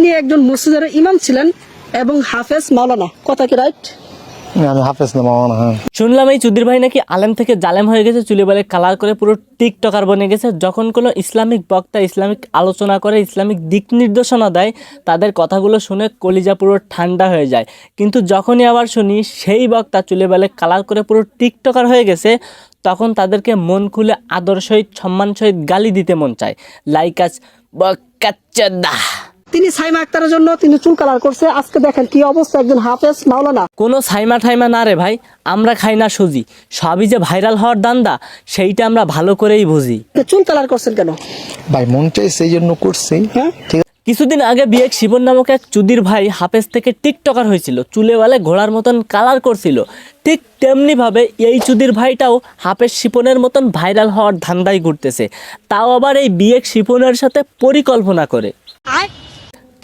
তিনি একজন মসজিদের ইমাম ছিলেন এবং হাফেজ মাওলানা, কথা কি রাইট? আমি হাফেজ না মাওলানা। হ্যাঁ, শুনলাম এই চুদির ভাই নাকি আলেম থেকে জালেম হয়ে গেছে, চুলে বলে কালার করে পুরো টিকটকার বনে গেছে। যখন কোনো ইসলামিক বক্তা ইসলামিক আলোচনা করে, ইসলামিক দিক নির্দেশনা দেয়, তাদের কথাগুলো শুনে কলিজা পুরো ঠান্ডা হয়ে যায়। কিন্তু যখনই আবার শুনি সেই বক্তা চুলে বলে কালার করে পুরো টিকটকার হয়ে গেছে, তখন তাদেরকে মন খুলে আদর সহিত সম্মান সহিত গালি দিতে মন চায়। লাইকাস বকাচ্চোদা। তিনি সাইমা আক্তারের জন্য তিনি চুল কালার করছে। আজকে দেখেন কি অবস্থা, একজন হাফেজ মাওলানা। কোনো সাইমা ঠাইমা না রে ভাই, আমরা খাই না সুজি। সবই যে ভাইরাল হওয়ার দান্দা, সেইটা আমরা ভালো করেই বুঝি। চুল কালার করছেন কেন ভাই মন চাইছে এই জন্য করছি। হ্যাঁ, ঠিক আছে। কিছুদিন আগে বিয়েক শিবন নামক এক চুদির ভাই হাফেজ থেকে টিকটকার হয়েছিল, চুলে ওয়ালে ঘোড়ার মতন কালার করছিল। ঠিক তেমনিভাবে এই চুদির ভাইটাও হাফেজ শিপনের মতন ভাইরাল হওয়ার ধান্দায় ঘুরতেছে, তাও আবার এই বিয়েক শিপনের সাথে পরিকল্পনা করে।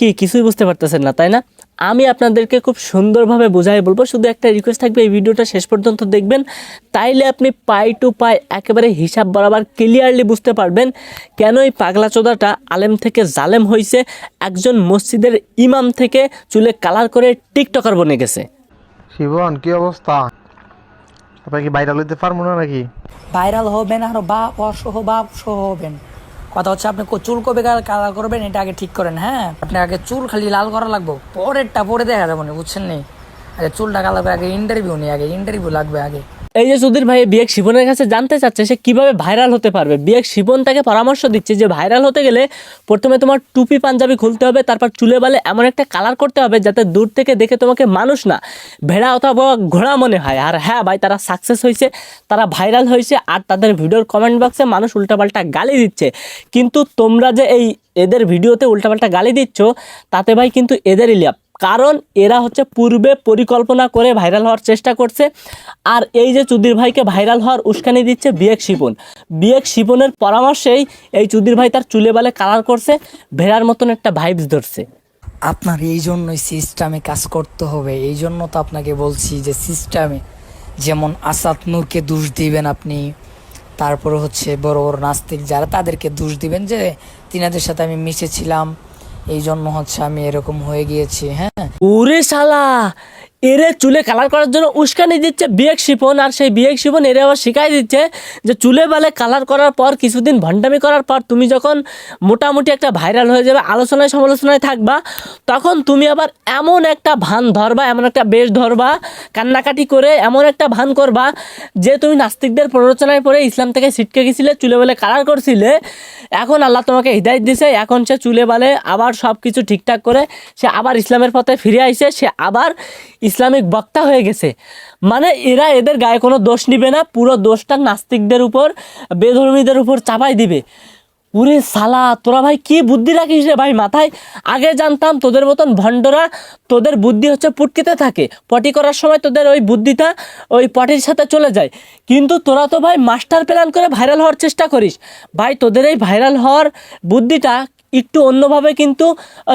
কি কিছুই বুঝতে পারতেছেন না, তাই না? আমি আপনাদেরকে খুব সুন্দরভাবে বোঝাই বলবো। শুধু একটা রিকোয়েস্ট থাকবে, এই ভিডিওটা শেষ পর্যন্ত দেখবেন, তাইলে আপনি পাই টু পাই একেবারে হিসাব বরাবর ক্লিয়ারলি বুঝতে পারবেন কেন এই পাগলা চোদাটা আলেম থেকে জালেম হয়েছে, একজন মসজিদের ইমাম থেকে চুলে কালার করে টিকটকার বনে গেছে। শিবন কি অবস্থা? আপনার কি ভাইরাল হইতে পারবো না নাকি? ভাইরাল হবেন আর বাপ সহ হবেন। কথা হচ্ছে আপনি চুল কবে কালার করবেন এটা আগে ঠিক করেন। হ্যাঁ, আপনি আগে চুল খালি লাল করা লাগবে, পরেরটা পরে দেখা যাবো না, বুঝছেন নি? আগে চুলটা কালার করে, আগে ইন্টারভিউ নেই, আগে ইন্টারভিউ লাগবে আগে। এই যে চৌধুরী ভাই বিয়েক শিবনের কাছে জানতে চাচ্ছে সে কিভাবে ভাইরাল হতে পারবে। বিয়েক শিবন তাকে পরামর্শ দিচ্ছে যে ভাইরাল হতে গেলে প্রথমে তোমার টুপি পাঞ্জাবি খুলতে হবে, তারপর চুলে বালে এমন একটা কালার করতে হবে যাতে দূর থেকে দেখে তোমাকে মানুষ না ভেড়া অথবা ঘোড়া মনে হয়। আর হ্যাঁ ভাই, তারা সাকসেস হয়েছে, তারা ভাইরাল হয়েছে, আর তাদের ভিডিওর কমেন্ট বক্সে মানুষ উল্টাপাল্টা গালি দিচ্ছে। কিন্তু তোমরা যে এই এদের ভিডিওতে উল্টাপাল্টা গালি দিচ্ছ, তাতে ভাই কিন্তু এদেরই লাভ, কারণ এরা হচ্ছে পূর্বে পরিকল্পনা করে ভাইরাল হওয়ার চেষ্টা করছে। আর এই যে চুদির ভাইকে ভাইরাল হওয়ার উস্কানি দিচ্ছে বিয়েক শিপন। বিয়েক শিপনের পরামর্শেই এই চুদির ভাই তার চুলে বালে কালার করছে, ভেড়ার মতন একটা ভাইবস ধরছে। আপনার এই জন্যই সিস্টেমে কাজ করতে হবে। এই জন্য তো আপনাকে বলছি যে সিস্টেমে, যেমন আসাদ নূরকে দোষ দিবেন আপনি, তারপরে হচ্ছে বড় বড় নাস্তিক যারা, তাদেরকে দোষ দিবেন যে তিনাদের সাথে আমি মিশেছিলাম, এই জন্য হচ্ছে আমি এরকম হয়ে গিয়েছি। হ্যাঁ, ওরে শালা, এরে চুলে কালার করার জন্য উস্কানি দিচ্ছে বিয়েক শিপন, আর সেই বিয়েক শিপন এরে আবার শিখাই দিচ্ছে যে চুলে বালে কালার করার পর কিছুদিন ভণ্ডামি করার পর তুমি যখন মোটামুটি একটা ভাইরাল হয়ে যাবে, আলোচনায় সমালোচনায় থাকবা, তখন তুমি আবার এমন একটা ভান ধরবা, এমন একটা বেশ ধরবা, কান্নাকাটি করে এমন একটা ভান করবা যে তুমি নাস্তিকদের প্ররোচনায় পড়ে ইসলাম থেকে ছিটকে গেছিলে, চুলে বালে কালার করছিলে। এখন আল্লাহ তোমাকে হিদায়ত দিছে, এখন সে চুলে বালে আবার সব কিছু ঠিকঠাক করে সে আবার ইসলামের পথে ফিরে আইছে, সে আবার ইসলামিক বক্তা হয়ে গেছে। মানে এরা এদের গায়ে কোনো দোষ নিবে না, পুরো দোষটা নাস্তিকদের উপর, বেধর্মীদের উপর চাপাই দিবে। ওরে সালা, তোরা ভাই কি বুদ্ধি রাখিস রে ভাই মাথায়? আগে জানতাম তোদের মতন ভণ্ডরা, তোদের বুদ্ধি হচ্ছে পুটকিতে থাকে, পটি করার সময় তোদের ওই বুদ্ধিটা ওই পটির সাথে চলে যায়। কিন্তু তোরা তো ভাই মাস্টার প্ল্যান করে ভাইরাল হওয়ার চেষ্টা করিস। ভাই তোদের এই ভাইরাল হওয়ার বুদ্ধিটা একটু অন্যভাবে কিন্তু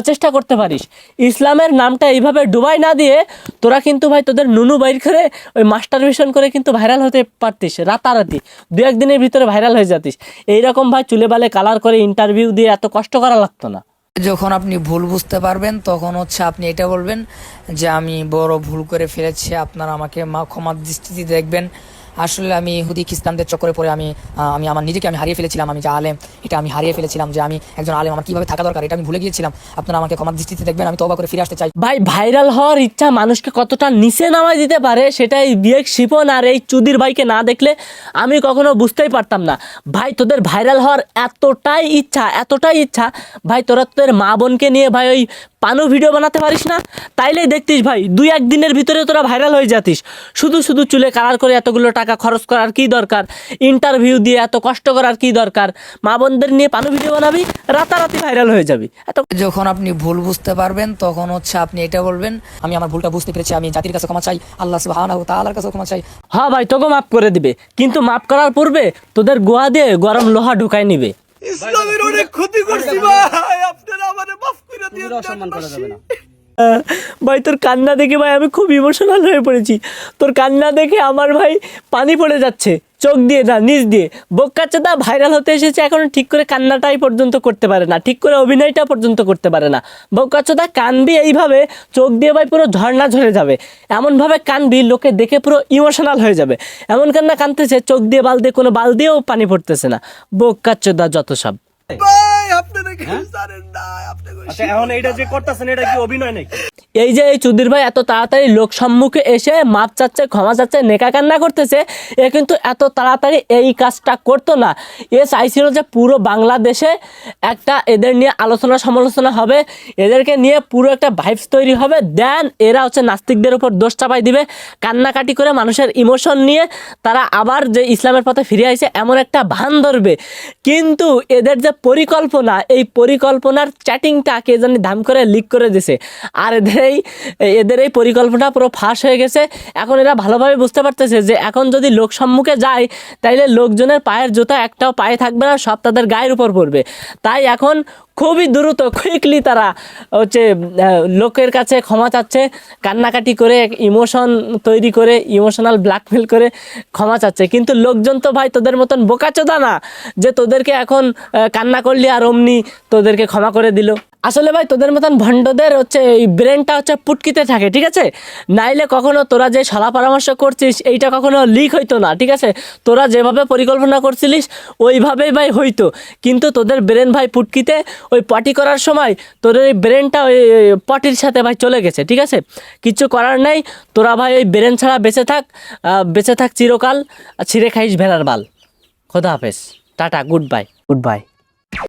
চেষ্টা করতে পারিস। ইসলামের নামটা এইভাবে ডুবাই না দিয়ে তোরা কিন্তু ভাই তোদের নুনু বাইর করে ওই মাস্টারবেশন করে কিন্তু ভাইরাল হতে পারতিস রাতারাতি, দু একদিনের ভিতরে ভাইরাল হয়ে যাতিস। এইরকম ভাই চুলে বালে কালার করে ইন্টারভিউ দিয়ে এত কষ্ট করা লাগতো না। যখন আপনি ভুল বুঝতে পারবেন তখন হচ্ছে আপনি এটা বলবেন যে আমি বড় ভুল করে ফেলেছি, আপনারা আমাকে ক্ষমার দৃষ্টিতে দেখবেন। আসলে আমি ইহুদি খ্রিস্টানদের চক্করে পড়ে আমি আমার নিজেকে আমি হারিয়ে ফেলেছিলাম। আমি যে আলেম, এটা আমি হারিয়ে ফেলেছিলাম, যে আমি একজন আলেম আমার কীভাবে থাকা দরকার এটা আমি ভুলে গিয়েছিলাম। আপনারা আমাকে ক্ষমার দৃষ্টিতে দেখবেন, আমি তওবা করে ফিরে আসতে চাই। ভাই ভাইরাল হওয়ার ইচ্ছা মানুষকে কতটা নিচে নামায় দিতে পারে সেটাই বিয়েক শিপন আর এই চুদির ভাইকে না দেখলে আমি কখনো বুঝতেই পারতাম না। ভাই তোদের ভাইরাল হওয়ার এতটাই ইচ্ছা ভাই, তোরা তোদের মা বোনকে নিয়ে ভাই ওই পানো ভিডিও বানাতে পারিস না? তাইলেই দেখতিস ভাই দুই এক দিনের ভিতরে তোরা ভাইরাল হয়ে যাতিস। শুধু চুলে কালার করে এতগুলো টাকা খরচ করার কি দরকার? ইন্টারভিউ দিয়ে এত কষ্ট করার কি দরকার? মা বোনদের নিয়ে পানো ভিডিও বানাবি, রাতারাতি ভাইরাল হয়ে যাবি। যখন আপনি ভুল বুঝতে পারবেন তখন হচ্ছে আপনি এটা বলবেন আমি আমার ভুলটা বুঝতে পেরেছি, আমি জাতির কাছে ক্ষমা চাই, আল্লাহ সুবহানাহু ওয়া তাআলার কাছে ক্ষমা চাই। হ্যাঁ ভাই, তোকে মাফ করে দিবে, কিন্তু মাফ করার পূর্বে তোদের গোয়া দিয়ে গরম লোহা ঢুকাই নিবে। ইসলামের অনেক ক্ষতি করছি ভাই, আপনারা আমারে মাফ করে দিন। অসম্মান করা যাবে না ভাই তোর কান্না দেখে ভাই আমি খুব ইমোশনাল হয়ে পড়েছি। তোর কান্না দেখে আমার ভাই পানি পড়ে যাচ্ছে চোখ দিয়ে না নিজ দিয়ে। বোকাচোদা ভাইরাল হতে এসেছে, এখন ঠিক করে কান্নাটাই পর্যন্ত করতে পারে না, ঠিক করে অভিনয়টা পর্যন্ত করতে পারে না। বোকাচোদা কানবি এইভাবে, চোখ দিয়ে ভাই পুরো ঝর্ণা ঝরে যাবে, এমনভাবে কানবি লোকে দেখে পুরো ইমোশনাল হয়ে যাবে। এমন কান্না কানতেছে, চোখ দিয়ে বাল দিয়ে কোনো বাল দিয়েও পানি পড়তেছে না। বোকাচোদা যত সব। ভাই আপনারা কেউ জানেন না, আপনাকে আচ্ছা এখন এইটা যে করতেছেন এটা কি অভিনয় নাকি? এই যে এই চুদির ভাই এত তাড়াতাড়ি লোক সম্মুখে এসে মাপ চাচ্ছে, ক্ষমা চাচ্ছে, নেকা কান্না করতেছে, এ কিন্তু এত তাড়াতাড়ি এই কাজটা করতো না। এ চাইছিল যে পুরো বাংলাদেশে একটা এদের নিয়ে আলোচনা সমালোচনা হবে, এদেরকে নিয়ে পুরো একটা ভাইবস তৈরি হবে, দেন এরা হচ্ছে নাস্তিকদের উপর দোষ চাপাই দিবে, কান্নাকাটি করে মানুষের ইমোশন নিয়ে তারা আবার যে ইসলামের পথে ফিরে আসে এমন একটা ভান ধরবে। কিন্তু এদের যে পরিকল্পনা, এই পরিকল্পনার চ্যাটিংটা কে জানি দাম করে লিক করে দিছে, আর এদের এই পরিকল্পনা পুরো ফাঁস হয়ে গেছে। এখন এরা ভালোভাবে বুঝতে পারতেছে যে এখন যদি লোক সম্মুখে যায় তাইলে লোকজনের পায়ের জুতা একটাও পায়ে থাকবে না, সব তাদের গায়ের উপর পড়বে। তাই এখন খুবই দ্রুত কুইকলি তারা হচ্ছে লোকের কাছে ক্ষমা চাচ্ছে, কান্নাকাটি করে ইমোশন তৈরি করে, ইমোশনাল ব্ল্যাকমেল করে ক্ষমা চাচ্ছে। কিন্তু লোকজন তো ভাই তোদের মতন বোকাচোদা না যে তোদেরকে এখন কান্না করলি আর অমনি তোদেরকে ক্ষমা করে দিল। আসলে ভাই তোদের মতন ভণ্ডদের হচ্ছে এই ব্রেনটা হচ্ছে পুটকিতে থাকে, ঠিক আছে? নাইলে কখনো তোরা যে সলা পরামর্শ করছিস এইটা কখনো লিক হইতো না, ঠিক আছে? তোরা যেভাবে পরিকল্পনা করছিলিস ওইভাবেই ভাই হইতো, কিন্তু তোদের ব্রেন ভাই পুটকিতে ওই পটি করার সময় তোদের এই ব্রেনটা ওই পটির সাথে ভাই চলে গেছে, ঠিক আছে? কিচ্ছু করার নেই, তোরা ভাই ওই ব্রেন ছাড়া বেঁচে থাক চিরকাল, ছিঁড়ে খাইস ভেড়ার বাল। খোদা হাফেজ, টাটা, গুড বাই।